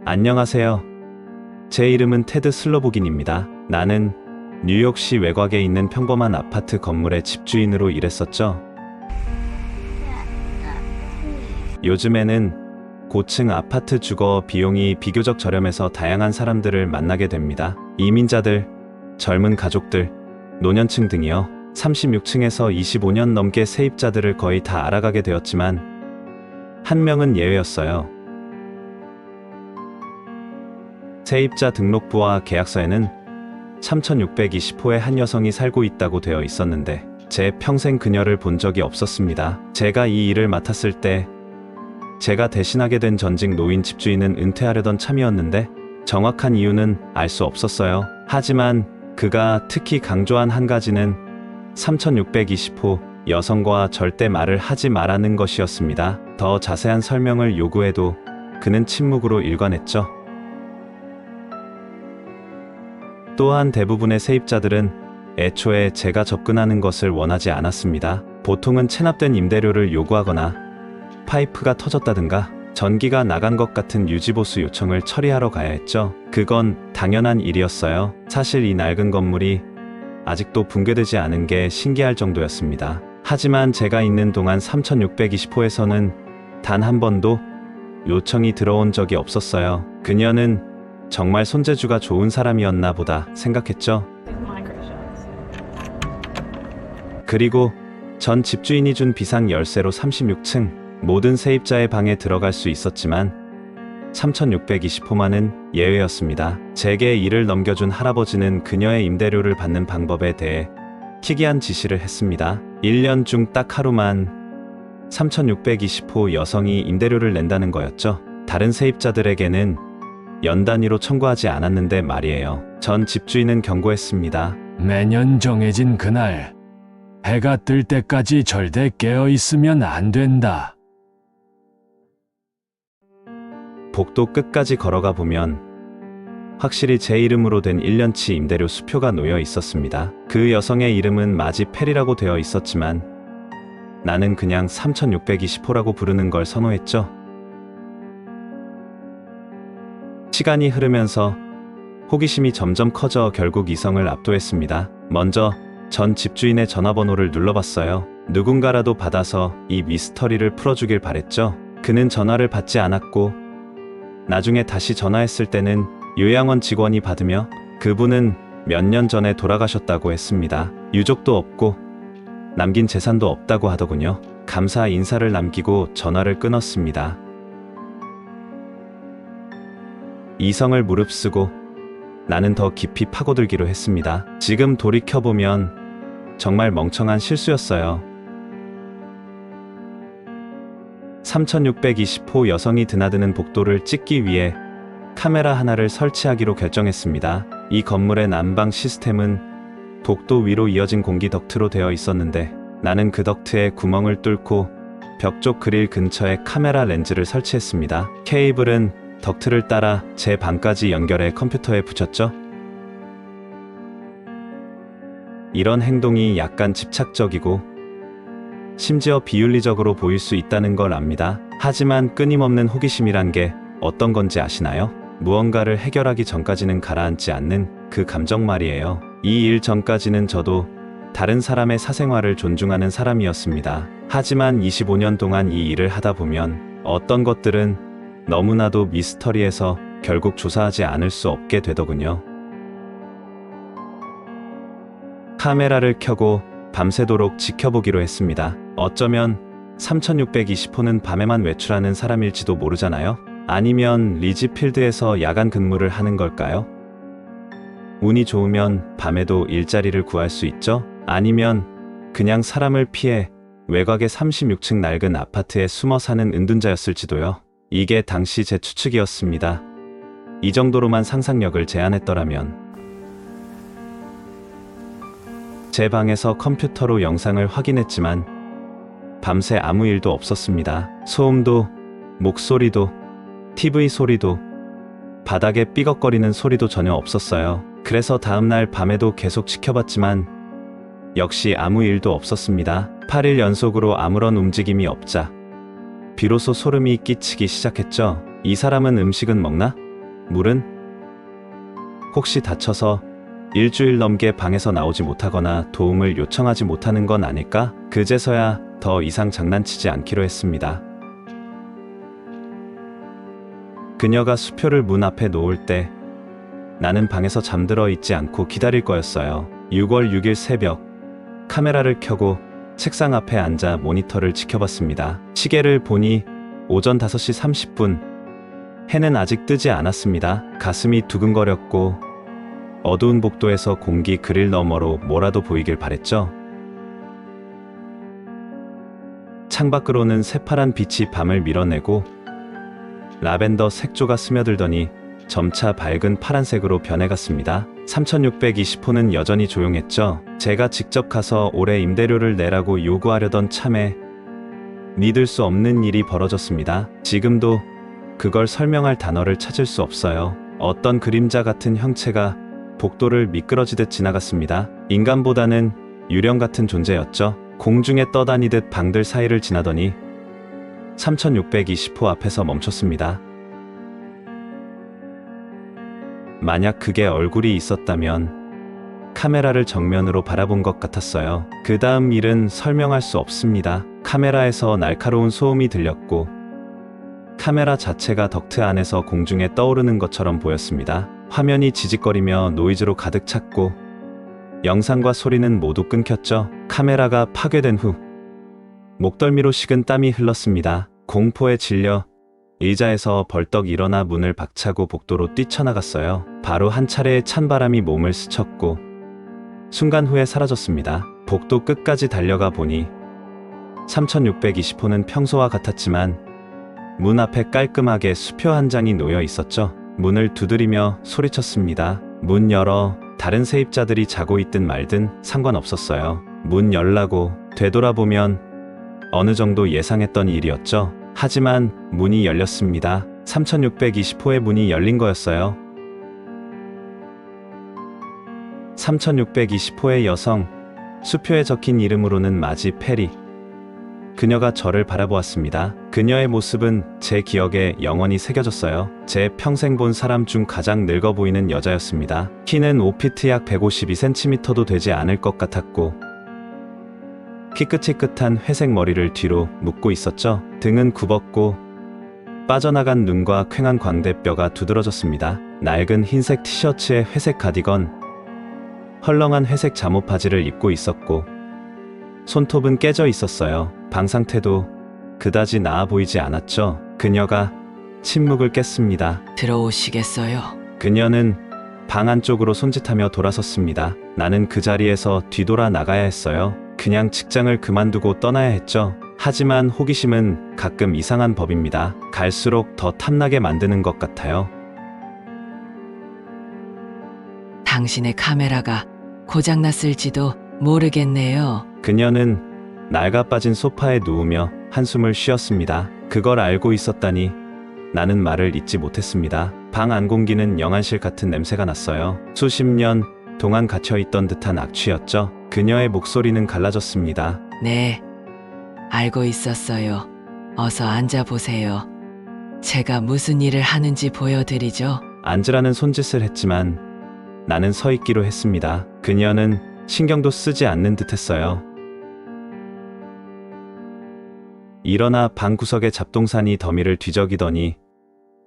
안녕하세요. 제 이름은 테드 슬로보긴입니다. 나는 뉴욕시 외곽에 있는 평범한 아파트 건물의 집주인으로 일했었죠. 요즘에는 고층 아파트 주거 비용이 비교적 저렴해서 다양한 사람들을 만나게 됩니다. 이민자들, 젊은 가족들, 노년층 등이요. 36층에서 25년 넘게 세입자들을 거의 다 알아가게 되었지만 한 명은 예외였어요. 세입자 등록부와 계약서에는 3620호의 한 여성이 살고 있다고 되어 있었는데 제 평생 그녀를 본 적이 없었습니다. 제가 이 일을 맡았을 때 제가 대신하게 된 전직 노인 집주인은 은퇴하려던 참이었는데 정확한 이유는 알 수 없었어요. 하지만 그가 특히 강조한 한 가지는 3620호 여성과 절대 말을 하지 말라는 것이었습니다. 더 자세한 설명을 요구해도 그는 침묵으로 일관했죠. 또한 대부분의 세입자들은 애초에 제가 접근하는 것을 원하지 않았습니다. 보통은 체납된 임대료를 요구하거나 파이프가 터졌다든가 전기가 나간 것 같은 유지보수 요청을 처리하러 가야 했죠. 그건 당연한 일이었어요. 사실 이 낡은 건물이 아직도 붕괴되지 않은 게 신기할 정도였습니다. 하지만 제가 있는 동안 3620호에서는 단 한 번도 요청이 들어온 적이 없었어요. 그녀는 정말 손재주가 좋은 사람이었나 보다 생각했죠. 그리고 전 집주인이 준 비상 열쇠로 36층 모든 세입자의 방에 들어갈 수 있었지만 3620호만은 예외였습니다. 제게 일을 넘겨준 할아버지는 그녀의 임대료를 받는 방법에 대해 희귀한 지시를 했습니다. 1년 중 딱 하루만 3620호 여성이 임대료를 낸다는 거였죠. 다른 세입자들에게는 연 단위로 청구하지 않았는데 말이에요. 전 집주인은 경고했습니다. 매년 정해진 그날 해가 뜰 때까지 절대 깨어 있으면 안 된다. 복도 끝까지 걸어가 보면 확실히 제 이름으로 된 1년치 임대료 수표가 놓여 있었습니다. 그 여성의 이름은 마지 페리라고 되어 있었지만 나는 그냥 3620호라고 부르는 걸 선호했죠. 시간이 흐르면서 호기심이 점점 커져 결국 이성을 압도했습니다. 먼저 전 집주인의 전화번호를 눌러봤어요. 누군가라도 받아서 이 미스터리를 풀어주길 바랬죠. 그는 전화를 받지 않았고 나중에 다시 전화했을 때는 요양원 직원이 받으며 그분은 몇 년 전에 돌아가셨다고 했습니다. 유족도 없고 남긴 재산도 없다고 하더군요. 감사 인사를 남기고 전화를 끊었습니다. 이성을 무릅쓰고 나는 더 깊이 파고들기로 했습니다. 지금 돌이켜보면 정말 멍청한 실수였어요. 3620호 여성이 드나드는 복도를 찍기 위해 카메라 하나를 설치하기로 결정했습니다. 이 건물의 난방 시스템은 복도 위로 이어진 공기 덕트로 되어 있었는데 나는 그 덕트에 구멍을 뚫고 벽 쪽 그릴 근처에 카메라 렌즈를 설치했습니다. 케이블은 덕트를 따라 제 방까지 연결해 컴퓨터에 붙였죠. 이런 행동이 약간 집착적이고 심지어 비윤리적으로 보일 수 있다는 걸 압니다. 하지만 끊임없는 호기심이란 게 어떤 건지 아시나요? 무언가를 해결하기 전까지는 가라앉지 않는 그 감정 말이에요. 이 일 전까지는 저도 다른 사람의 사생활을 존중하는 사람이었습니다. 하지만 25년 동안 이 일을 하다 보면 어떤 것들은 너무나도 미스터리해서 결국 조사하지 않을 수 없게 되더군요. 카메라를 켜고 밤새도록 지켜보기로 했습니다. 어쩌면 3620호는 밤에만 외출하는 사람일지도 모르잖아요. 아니면 리지필드에서 야간 근무를 하는 걸까요? 운이 좋으면 밤에도 일자리를 구할 수 있죠? 아니면 그냥 사람을 피해 외곽의 36층 낡은 아파트에 숨어 사는 은둔자였을지도요. 이게 당시 제 추측이었습니다. 이 정도로만 상상력을 제한했더라면. 제 방에서 컴퓨터로 영상을 확인했지만 밤새 아무 일도 없었습니다. 소음도, 목소리도, TV 소리도, 바닥에 삐걱거리는 소리도 전혀 없었어요. 그래서 다음날 밤에도 계속 지켜봤지만 역시 아무 일도 없었습니다. 8일 연속으로 아무런 움직임이 없자 비로소 소름이 끼치기 시작했죠. 이 사람은 음식은 먹나? 물은? 혹시 다쳐서 일주일 넘게 방에서 나오지 못하거나 도움을 요청하지 못하는 건 아닐까? 그제서야 더 이상 장난치지 않기로 했습니다. 그녀가 수표를 문 앞에 놓을 때 나는 방에서 잠들어 있지 않고 기다릴 거였어요. 6월 6일 새벽, 카메라를 켜고 책상 앞에 앉아 모니터를 지켜봤습니다. 시계를 보니 오전 5시 30분. 해는 아직 뜨지 않았습니다. 가슴이 두근거렸고 어두운 복도에서 공기 그릴 너머로 뭐라도 보이길 바랬죠. 창밖으로는 새파란 빛이 밤을 밀어내고 라벤더 색조가 스며들더니 점차 밝은 파란색으로 변해갔습니다. 3620호는 여전히 조용했죠. 제가 직접 가서 올해 임대료를 내라고 요구하려던 참에 믿을 수 없는 일이 벌어졌습니다. 지금도 그걸 설명할 단어를 찾을 수 없어요. 어떤 그림자 같은 형체가 복도를 미끄러지듯 지나갔습니다. 인간보다는 유령 같은 존재였죠. 공중에 떠다니듯 방들 사이를 지나더니 3620호 앞에서 멈췄습니다. 만약 그게 얼굴이 있었다면 카메라를 정면으로 바라본 것 같았어요. 그 다음 일은 설명할 수 없습니다. 카메라에서 날카로운 소음이 들렸고 카메라 자체가 덕트 안에서 공중에 떠오르는 것처럼 보였습니다. 화면이 지직거리며 노이즈로 가득 찼고 영상과 소리는 모두 끊겼죠. 카메라가 파괴된 후 목덜미로 식은 땀이 흘렀습니다. 공포에 질려 의자에서 벌떡 일어나 문을 박차고 복도로 뛰쳐나갔어요. 바로 한 차례의 찬바람이 몸을 스쳤고 순간 후에 사라졌습니다. 복도 끝까지 달려가 보니 3620호는 평소와 같았지만 문 앞에 깔끔하게 수표 한 장이 놓여 있었죠. 문을 두드리며 소리쳤습니다. 문 열어. 다른 세입자들이 자고 있든 말든 상관없었어요. 문 열라고. 되돌아보면 어느 정도 예상했던 일이었죠. 하지만 문이 열렸습니다. 3620호의 문이 열린 거였어요. 3620호의 여성, 수표에 적힌 이름으로는 마지 페리. 그녀가 저를 바라보았습니다. 그녀의 모습은 제 기억에 영원히 새겨졌어요. 제 평생 본 사람 중 가장 늙어 보이는 여자였습니다. 키는 5피트 약 152cm도 되지 않을 것 같았고 희끗희끗한 회색 머리를 뒤로 묶고 있었죠. 등은 굽었고 빠져나간 눈과 퀭한 광대뼈가 두드러졌습니다. 낡은 흰색 티셔츠에 회색 가디건, 헐렁한 회색 잠옷 바지를 입고 있었고 손톱은 깨져 있었어요. 방 상태도 그다지 나아 보이지 않았죠. 그녀가 침묵을 깼습니다. 들어오시겠어요? 그녀는 방 안쪽으로 손짓하며 돌아섰습니다. 나는 그 자리에서 뒤돌아 나가야 했어요. 그냥 직장을 그만두고 떠나야 했죠. 하지만 호기심은 가끔 이상한 법입니다. 갈수록 더 탐나게 만드는 것 같아요. 당신의 카메라가 고장났을지도 모르겠네요. 그녀는 낡아 빠진 소파에 누우며 한숨을 쉬었습니다. 그걸 알고 있었다니 나는 말을 잇지 못했습니다. 방 안 공기는 영안실 같은 냄새가 났어요. 수십 년 동안 갇혀있던 듯한 악취였죠. 그녀의 목소리는 갈라졌습니다. 네, 알고 있었어요. 어서 앉아보세요. 제가 무슨 일을 하는지 보여드리죠. 앉으라는 손짓을 했지만 나는 서 있기로 했습니다. 그녀는 신경도 쓰지 않는 듯했어요. 일어나 방 구석의 잡동사니 더미를 뒤적이더니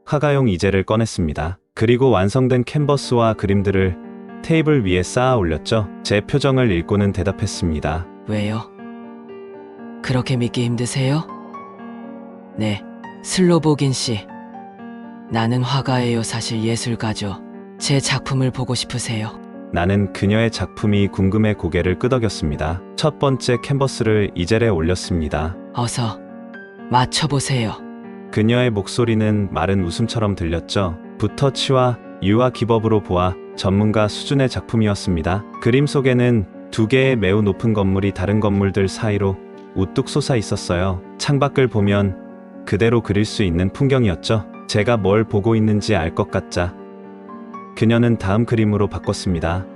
화가용 이젤을 꺼냈습니다. 그리고 완성된 캔버스와 그림들을 테이블 위에 쌓아 올렸죠. 제 표정을 읽고는 대답했습니다. 왜요? 그렇게 믿기 힘드세요? 네, 슬로보긴 씨. 나는 화가예요. 사실 예술가죠. 제 작품을 보고 싶으세요? 나는 그녀의 작품이 궁금해 고개를 끄덕였습니다. 첫 번째 캔버스를 이젤에 올렸습니다. 어서 맞춰보세요. 그녀의 목소리는 마른 웃음처럼 들렸죠. 붓터치와 유화 기법으로 보아 전문가 수준의 작품이었습니다. 그림 속에는 두 개의 매우 높은 건물이 다른 건물들 사이로 우뚝 솟아 있었어요. 창밖을 보면 그대로 그릴 수 있는 풍경이었죠. 제가 뭘 보고 있는지 알 것 같자 그녀는 다음 그림으로 바꿨습니다.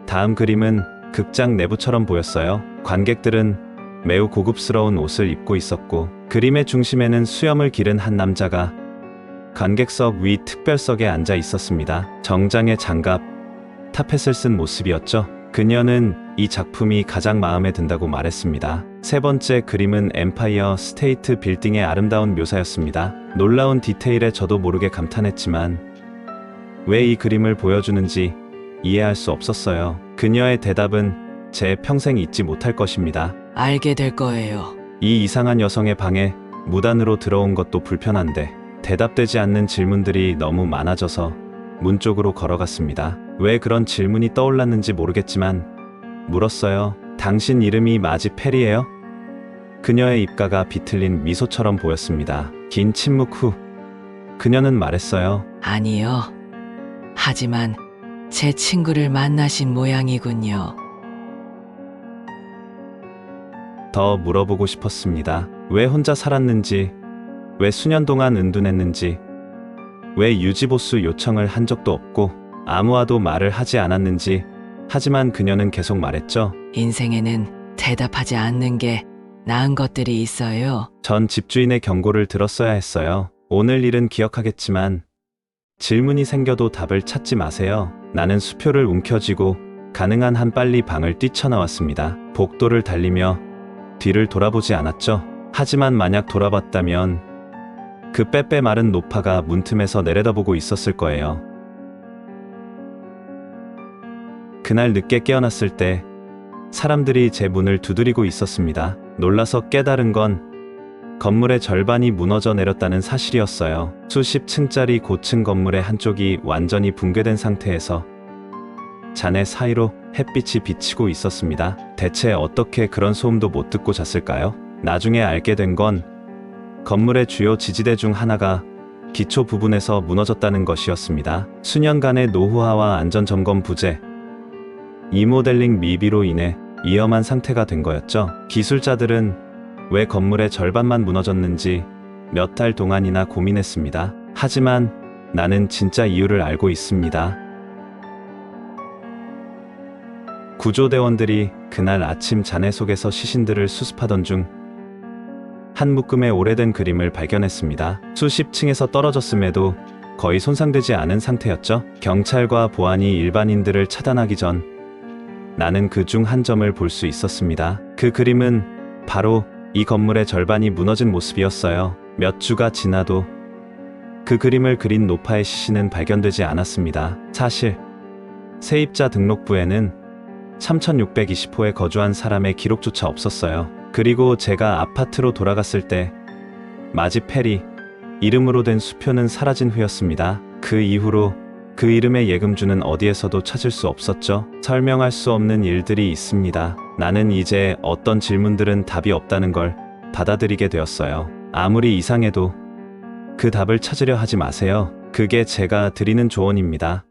다음 그림은 극장 내부처럼 보였어요. 관객들은 매우 고급스러운 옷을 입고 있었고 그림의 중심에는 수염을 기른 한 남자가 관객석 위 특별석에 앉아 있었습니다. 정장에 장갑, 타펫을 쓴 모습이었죠. 그녀는 이 작품이 가장 마음에 든다고 말했습니다. 세 번째 그림은 엠파이어 스테이트 빌딩의 아름다운 묘사였습니다. 놀라운 디테일에 저도 모르게 감탄했지만 왜 이 그림을 보여주는지 이해할 수 없었어요. 그녀의 대답은 제 평생 잊지 못할 것입니다. 알게 될 거예요. 이 이상한 여성의 방에 무단으로 들어온 것도 불편한데 대답되지 않는 질문들이 너무 많아져서 문 쪽으로 걸어갔습니다. 왜 그런 질문이 떠올랐는지 모르겠지만 물었어요. 당신 이름이 마지 페리예요? 그녀의 입가가 비틀린 미소처럼 보였습니다. 긴 침묵 후 그녀는 말했어요. 아니요. 하지만 제 친구를 만나신 모양이군요. 더 물어보고 싶었습니다. 왜 혼자 살았는지, 왜 수년 동안 은둔했는지, 왜 유지보수 요청을 한 적도 없고 아무와도 말을 하지 않았는지. 하지만 그녀는 계속 말했죠. 인생에는 대답하지 않는 게 나은 것들이 있어요. 전 집주인의 경고를 들었어야 했어요. 오늘 일은 기억하겠지만 질문이 생겨도 답을 찾지 마세요. 나는 수표를 움켜쥐고 가능한 한 빨리 방을 뛰쳐나왔습니다. 복도를 달리며 뒤를 돌아보지 않았죠. 하지만 만약 돌아봤다면 그 빼빼 마른 노파가 문틈에서 내려다보고 있었을 거예요. 그날 늦게 깨어났을 때 사람들이 제 문을 두드리고 있었습니다. 놀라서 깨달은 건 건물의 절반이 무너져 내렸다는 사실이었어요. 수십 층짜리 고층 건물의 한쪽이 완전히 붕괴된 상태에서 잔해 사이로 햇빛이 비치고 있었습니다. 대체 어떻게 그런 소음도 못 듣고 잤을까요? 나중에 알게 된 건 건물의 주요 지지대 중 하나가 기초 부분에서 무너졌다는 것이었습니다. 수년간의 노후화와 안전점검 부재, 리모델링 미비로 인해 위험한 상태가 된 거였죠. 기술자들은 왜 건물의 절반만 무너졌는지 몇 달 동안이나 고민했습니다. 하지만 나는 진짜 이유를 알고 있습니다. 구조대원들이 그날 아침 잔해 속에서 시신들을 수습하던 중 한 묶음의 오래된 그림을 발견했습니다. 수십 층에서 떨어졌음에도 거의 손상되지 않은 상태였죠. 경찰과 보안이 일반인들을 차단하기 전 나는 그 중 한 점을 볼 수 있었습니다. 그 그림은 바로 이 건물의 절반이 무너진 모습이었어요. 몇 주가 지나도 그 그림을 그린 노파의 시신은 발견되지 않았습니다. 사실 세입자 등록부에는 3620호에 거주한 사람의 기록조차 없었어요. 그리고 제가 아파트로 돌아갔을 때 마지 페리 이름으로 된 수표는 사라진 후였습니다. 그 이후로 그 이름의 예금주는 어디에서도 찾을 수 없었죠. 설명할 수 없는 일들이 있습니다. 나는 이제 어떤 질문들은 답이 없다는 걸 받아들이게 되었어요. 아무리 이상해도 그 답을 찾으려 하지 마세요. 그게 제가 드리는 조언입니다.